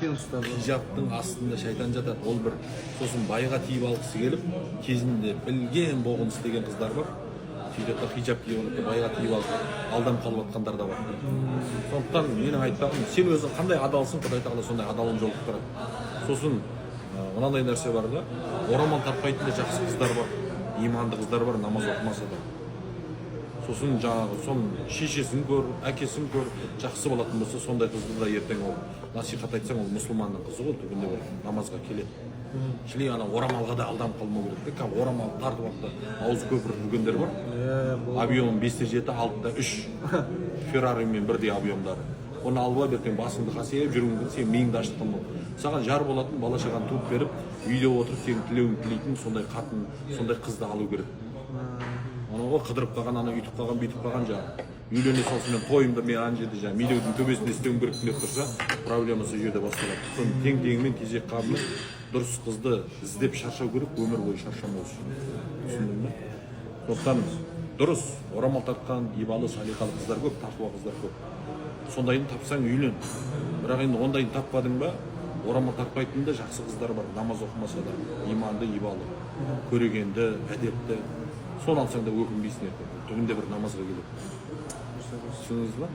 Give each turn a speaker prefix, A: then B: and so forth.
A: Хижаптың астында шайтан жатады. Ол бір сосын байға тиіп алғысы келіп, кезінде білген боғын істеген қыздар бар. Сөйтіп хижап киіп алып, байға тиіп алып, алданып қалып жатқандар да бар. Сондықтан менің айтпағым, сен өзің қандай адалсың, Құдай тағала сондай адалын жолықтырып тұрады. Сосын мынандай нәрсе бар да, орамал тартпайтын да жақсы қыздар бар, иманды қыздар бар, намаз оқымаса да. Сосын жаңағы соның шешесін көр, әкесін көр, жақсы болатын болса, сондай қызды да ертең ол насихат айтсаң, ол мұсылманның қызы ғой, түбінде бір намазға келеді. Шілей ана орамалға да алданып қалмау керек те, орамал тартып алып та аузы көпіріп жүргендер бар. Объемы 5-7, 6-3 Ферраримен бірдей объемдары. Оны алып алып ертең басыңды қасиып жүргің, сен миыңды аштықтан бол. Саған жар болатын бала шағаны туып беріп, үйде отырып сенің тілеуін тілейтін сондай қатын, сондай қызды алу керек. Анауға қыдырып қалған, ана үйтіп қалған, бүйтіп қалған жаңағы. Үйлене салсымен тойымды мен ана жерде жаңағы милеудің төбесінде істеуім керек деп тұрса, проблема сол жерде басталады. Соны тең-теңімен тезек қабылып, дұрыс қызды іздеп шаршау керек, өмір бойы шаршамау үшін. Түсіндің бе? Сондықтан дұрыс, орамал тартқан, ибалы, салиқалы қыздар көп, тақуа қыздар көп. Сондайын тапсаң үйлен. Бірақ енді ондайын таппадың ба, орамал тартпайтын да жақсы қыздар бар, намаз оқымаса да, иманды, ибалы, көрегенді, әдепті. Соны алсаң да өкінбейсің ертең. Түбінде бір намазға келеді. Түсіндіңіз ба?